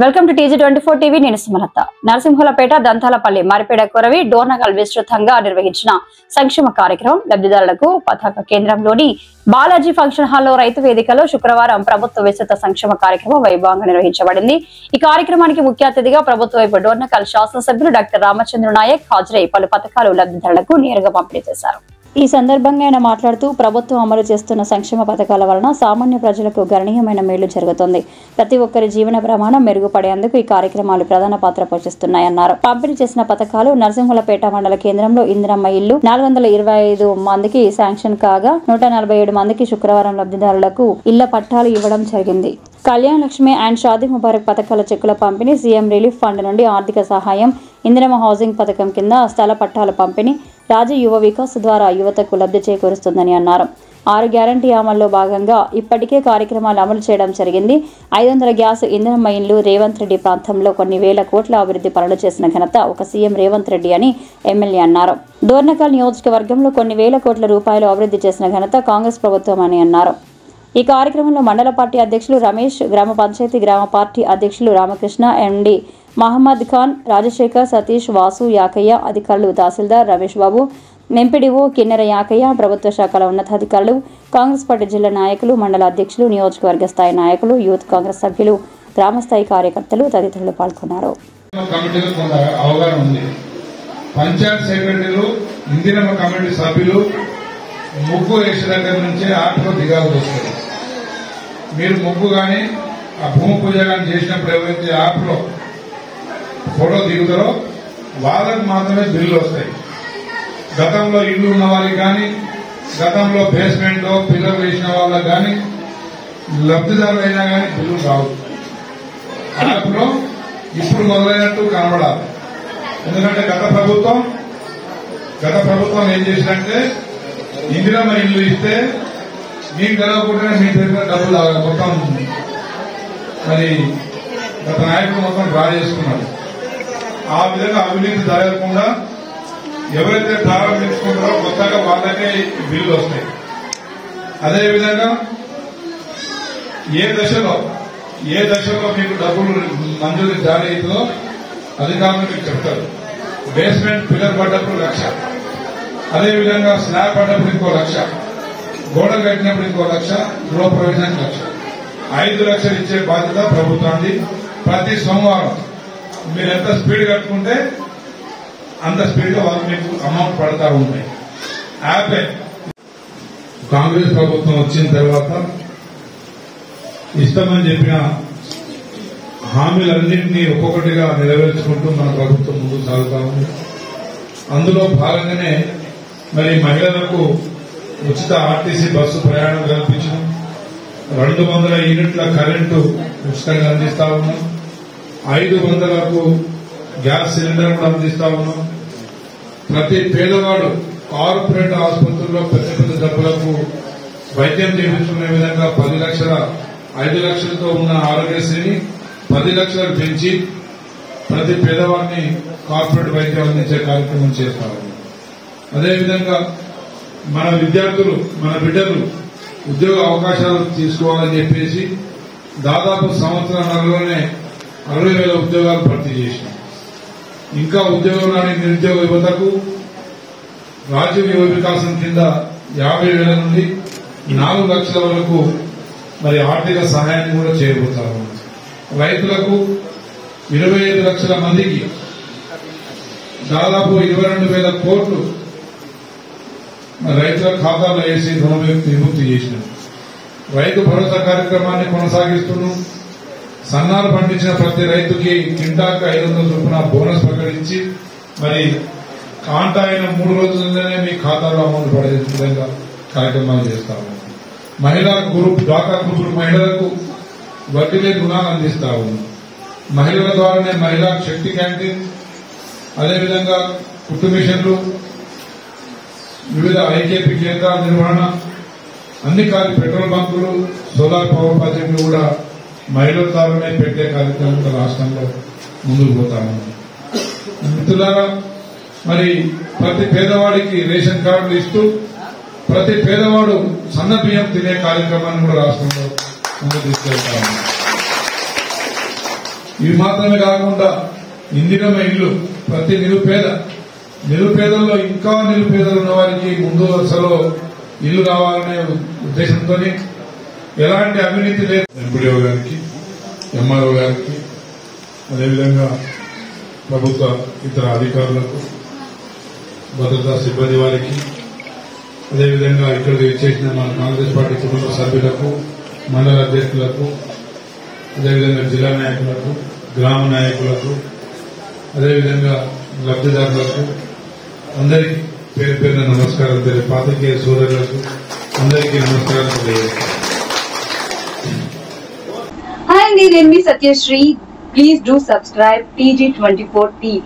Welcome to TG24 TV. నేను సుమలత. నరసింహులపేట, దంతాలపల్లి, మరిపేడ, కొరవి, డోర్నకల్ విస్తృతంగా నిర్వహించిన సంక్షేమ కార్యక్రమం లబ్ధిదారులకు పతాక కేంద్రంలోని బాలాజీ ఫంక్షన్ హాల్లో రైతు వేదికలో శుక్రవారం ప్రభుత్వ విస్తృత సంక్షేమ కార్యక్రమం వైభవంగా నిర్వహించబడింది. ఈ కార్యక్రమానికి ముఖ్య అతిథిగా ప్రభుత్వ వైపు డోర్నకల్ శాసనసభ్యులు డాక్టర్ రామచంద్ర నాయక్ హాజరై పలు పథకాలు లబ్ధిదారులకు నేరుగా పంపిణీ చేశారు. ఈ సందర్భంగా ఆయన మాట్లాడుతూ ప్రభుత్వం అమలు చేస్తున్న సంక్షేమ పథకాల వలన సామాన్య ప్రజలకు గణనీయమైన మేలు జరుగుతుంది. ప్రతి ఒక్కరి జీవన ప్రమాణం మెరుగుపడేందుకు ఈ కార్యక్రమాలు ప్రధాన పాత్ర పోషిస్తున్నాయన్నారు. పంపిణీ చేసిన పథకాలు నరసింహులపేట మండల కేంద్రంలో ఇందిరమ్మ ఇల్లు 425 మందికి శాంక్షన్ కాగా 147 మందికి శుక్రవారం లబ్ధిదారులకు ఇళ్ల పట్టాలు ఇవ్వడం జరిగింది. కళ్యాణ్ లక్ష్మి అండ్ షాదీ ముబారక్ పథకాల చెక్కుల పంపిణీ, సీఎం రిలీఫ్ ఫండ్ నుండి ఆర్థిక సహాయం, ఇందిరమ్మ హౌసింగ్ పథకం కింద స్థల పట్టాల పంపిణీ, రాజీవ్ యువ వికాస్ ద్వారా యువతకు లబ్ధి చేకూరుస్తుందని అన్నారు. 6 గ్యారంటీ అమల్లో భాగంగా ఇప్పటికే కార్యక్రమాలు అమలు చేయడం జరిగింది. 500 గ్యాస్ ఇందిరమ్మ ఇండ్లు రేవంత్ రెడ్డి ప్రాంతంలో కొన్ని వేల కోట్ల అభివృద్ధి పనులు చేసిన ఘనత ఒక సీఎం రేవంత్ రెడ్డి అని ఎమ్మెల్యే అన్నారు. డోర్నకల్ నియోజకవర్గంలో కొన్ని వేల కోట్ల రూపాయలు అభివృద్ధి చేసిన ఘనత కాంగ్రెస్ ప్రభుత్వం అని అన్నారు. ఈ కార్యక్రమంలో మండల పార్టీ అధ్యక్షులు రమేష్, గ్రామ పంచాయతీ గ్రామ పార్టీ అధ్యక్షులు రామకృష్ణ, ఎండి మహమ్మద్ ఖాన్, రాజశేఖర్, సతీష్, వాసు, యాకయ్య, అధికారులు తహసీల్దార్ రమేష్ బాబు, ఎంపీడీఓ కిన్నెర యాకయ్య, ప్రభుత్వ శాఖల ఉన్నతాధికారులు, కాంగ్రెస్ పార్టీ జిల్లా నాయకులు, మండల అధ్యక్షులు, నియోజకవర్గ స్థాయి నాయకులు, యూత్ కాంగ్రెస్ సభ్యులు, గ్రామస్థాయి కార్యకర్తలు తదితరులు పాల్గొన్నారు. పంచాయత్ సెక్రటరీలు, ఇందిరమ్మ కమిటీ సభ్యులు ముగ్గు వేసిన దగ్గర నుంచే ఆటలో దిగాల్సి వస్తుంది. మీరు ముగ్గు కానీ ఆ భూమి పూజ కానీ చేసినప్పుడు ఎవరైతే యాప్లో ఫోటో దిగుతారో వాళ్ళకి మాత్రమే బిల్లు వస్తాయి. గతంలో ఇల్లు ఉన్న వాళ్ళకి కానీ, గతంలో బేస్మెంట్ పిల్లలు వేసిన వాళ్ళకి కానీ, లబ్ధిదారులు అయినా కానీ బిల్లు రావు. యాప్లో ఇప్పుడు మొదలైనట్టు కనబడాలి. ఎందుకంటే గత ప్రభుత్వం ఏం చేసిందంటే ఇందిరమ్మ ఇల్లు ఇస్తే మీకు తెలవకుండా మీ దగ్గర డబ్బులు మొత్తం మరి గత నాయకులు మొత్తం డ్రా చేసుకున్నారు. ఆ విధంగా అవినీతి జరగకుండా ఎవరైతే ప్రారంభించుకుంటారో కొత్తగా వాళ్ళకే బిల్లు వస్తాయి. అదేవిధంగా ఏ దశలో మీకు డబ్బులు మంజూరు జారీ అవుతుందో అధికారులు మీకు చెప్తారు. బేస్మెంట్ పిల్లర్ పడ్డప్పుడు 1,00,000, అదేవిధంగా స్లాబ్ పడ్డప్పుడు ఇంకో 1,00,000, గోడ కట్టినప్పుడు ఇంకో 1,00,000, గృహ ప్రవేశానికి 1,00,000, 5 లక్షలు ఇచ్చే బాధ్యత ప్రభుత్వానికి. ప్రతి సోమవారం మీరు ఎంత స్పీడ్ కట్టుకుంటే అంత స్పీడ్ గా వాళ్ళు మీకు అమౌంట్ పడతా ఉంటాయి. యాపే కాంగ్రెస్ ప్రభుత్వం వచ్చిన తర్వాత ఇస్తామని చెప్పిన హామీలన్నింటినీ ఒక్కొక్కటిగా నెరవేర్చుకుంటూ మన ప్రభుత్వం ముందుకు సాగుతా ఉంది. అందులో భాగంగానే మరి మహిళలకు ఉచిత ఆర్టీసీ బస్సు ప్రయాణం కల్పించడం, 200 యూనిట్ల కరెంటు ఉచితంగా అందిస్తా ఉన్నాం, 500లకు గ్యాస్ సిలిండర్ కూడా అందిస్తా ఉన్నాం. ప్రతి పేదవాడు కార్పొరేట్ ఆసుపత్రుల్లో పెద్ద జబ్బులకు వైద్యం చేయించుకునే విధంగా 10 లక్షల 5 లక్షలతో ఉన్న ఆరోగ్యశ్రీని 10 లక్షలకు పెంచి ప్రతి పేదవాడిని కార్పొరేట్ వైద్యం అందించే కార్యక్రమం చేస్తా ఉన్నాం. అదేవిధంగా మన విద్యార్థులు, మన బిడ్డలు ఉద్యోగ అవకాశాలు తీసుకోవాలని చెప్పేసి దాదాపు సంవత్సరాలలోనే 60,000 ఉద్యోగాలు భర్తీ చేసినాం. ఇంకా ఉద్యోగం రాని నిరుద్యోగ యువతకు రాజీవ్ యువ వికాసం కింద 50,000 నుండి 4 లక్షల వరకు మరి ఆర్థిక సహాయాన్ని కూడా చేయబోతాము. రైతులకు 25 లక్షల మందికి దాదాపు 22,000 కోట్లు రైతుల ఖాతాలో వేసి రుణ విముక్తి చేసినాం. రైతు భరోసా కార్యక్రమాన్ని కొనసాగిస్తున్నాం. సన్నాలు పండించిన ప్రతి రైతుకి క్వింటాల్కు 500 చొప్పున బోనస్ ప్రకటించి మరి కాంటా అయిన 3 రోజుల్లోనే మీ ఖాతాలో అమౌంట్ పడే విధంగా కార్యక్రమాలు చేస్తాము. మహిళా గ్రూప్, డ్వాక్రా గ్రూప్ మహిళలకు వడ్డీ లేని రుణాలు అందిస్తా ఉన్నాం. మహిళల ద్వారానే మహిళా శక్తి క్యాంటీన్, అదేవిధంగా కుట్టు మిషన్లు, వివిధ ఐకేపీ కేంద్రాల నిర్వహణ, అన్ని పెట్రోల్ బంకులు, సోలార్ పవర్ ప్రాజెక్టులు కూడా మహిళల ద్వారానే పెట్టే కార్యక్రమంలో రాష్ట్రంలో ముందుకు పోతాము. మిత్రులారా, మరి ప్రతి పేదవాడికి రేషన్ కార్డులు ఇస్తూ ప్రతి పేదవాడు సన్న బియ్యం తినే కార్యక్రమాన్ని కూడా రాష్ట్రంలో ముందుకు తీసుకెళ్తాము. ఇవి మాత్రమే కాకుండా ఇందిరమ్మ ఇల్లు ప్రతి నిరుపేదల్లో ఇంకా నిరుపేదలు ఉన్న వారికి ముందు వరుసలో ఇల్లు కావాలనే ఉద్దేశంతో ఎలాంటి అవినీతి లేదు. ఎంపీడీఓ గారికి, ఎంఆర్ఓ గారికి, అదేవిధంగా ప్రభుత్వ ఇతర అధికారులకు, భద్రతా సిబ్బంది వారికి, అదేవిధంగా ఇక్కడికి చేసిన మన కాంగ్రెస్ పార్టీ కుటుంబ సభ్యులకు, మండల అధ్యక్షులకు, అదేవిధంగా జిల్లా నాయకులకు, గ్రామ నాయకులకు, అదేవిధంగా లబ్దిదారులకు అందరికీ పేరు పేరున నమస్కారం తెలియదు. పాత్రికేయ సోదరులకు అందరికీ నమస్కారం తెలియదు. Hi, నేను మీ Satyasri. Please do subscribe TG24 TV.